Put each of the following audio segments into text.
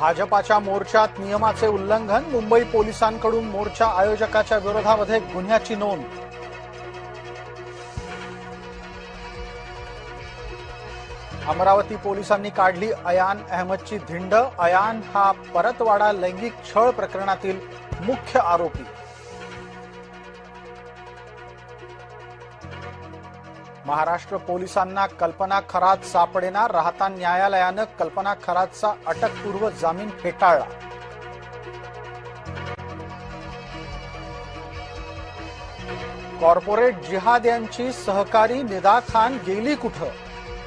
भाजपाच्या मोर्चात नियमाचे उल्लंघन, मुंबई पोलिसांकडून मोर्चा आयोजकाच्या विरोधामध्ये गुन्ह्याची नोंद. अमरावती पोलिसांनी काढली अयान अहमदची धिंड. अयान हा परतवाडा लैंगिक छळ प्रकरणातील मुख्य आरोपी. महाराष्ट्र पोलिसांना कल्पना खरात सापडेना. राहता न्यायालयानं कल्पना खरातचा अटकपूर्व जामीन फेटाळला. कॉर्पोरेट जिहाद्यांची सहकारी निदा खान गेली कुठं?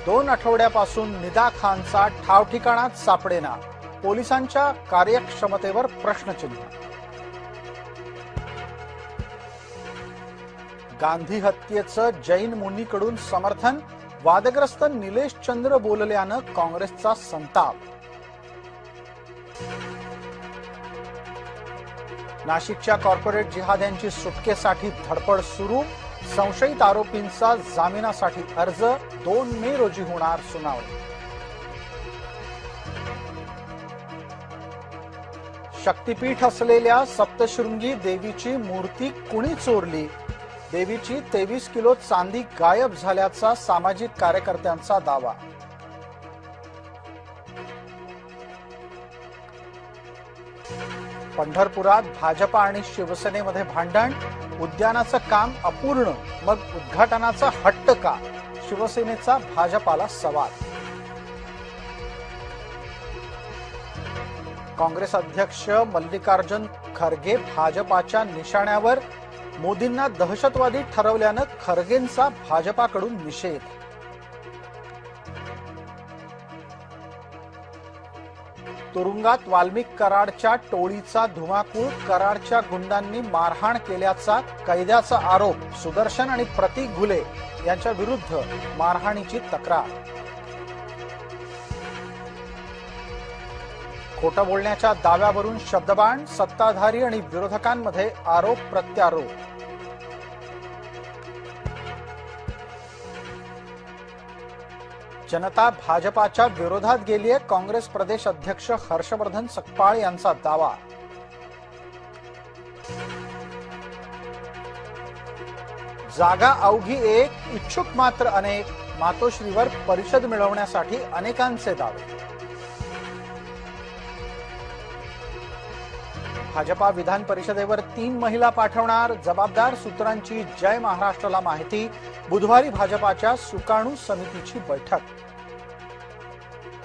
2 आठवड्यापासून निदा खानचा ठावठिकाणाच सापडेना. पोलिसांच्या कार्यक्षमतेवर प्रश्नचिन्ह. गांधी हत्येचं जैन मुनीकडून समर्थन. वादग्रस्त निलेश चंद्र बोलल्यानं काँग्रेसचा संताप. नाशिकच्या कॉर्पोरेट जिहाद्यांची सुटकेसाठी धडपड सुरू. संशयित आरोपींचा जामिनासाठी अर्ज. 2 मे रोजी होणार सुनावणी. शक्तीपीठ असलेल्या सप्तशृंगी देवीची मूर्ती कुणी चोरली? देवीची 23 किलो चांदी गायब झाल्याचा सामाजिक कार्यकर्त्यांचा दावा. पंढरपुरात भाजपा आणि शिवसेनेमध्ये भांडण. उद्यानाचं काम अपूर्ण, मग उद्घाटनाचा हट्ट का? शिवसेनेचा भाजपाला सवाल. काँग्रेस अध्यक्ष मल्लिकार्जुन खरगे भाजपाच्या निशाण्यावर. मोदींना दहशतवादी ठरवल्यानं खरगेंचा भाजपाकडून निषेध. तुरुंगात वाल्मिक कराडच्या टोळीचा धुमाकूळ. कराडच्या गुंडांनी मारहाण केल्याचा कैद्याचा आरोप. सुदर्शन आणि प्रतीक घुले यांच्या विरुद्ध मारहाणीची तक्रार. खोटं बोलण्याच्या दाव्यावरून शब्दबाण. सत्ताधारी आणि विरोधकांमध्ये आरोप प्रत्यारोप. जनता भाजपाच्या विरोधात गेलीये. काँग्रेस प्रदेश अध्यक्ष हर्षवर्धन सकपाळ यांचा दावा. जागा अवघी एक, इच्छुक मात्र अनेक. मातोश्रीवर परिषद मिळवण्यासाठी अनेकांचे दावे. भाजपा विधान परिषदेवर 3 महिला पाठवणार. जबाबदार सूत्रांची जय महाराष्ट्राला माहिती. बुधवारी भाजपाच्या सुकाणू समितीची बैठक.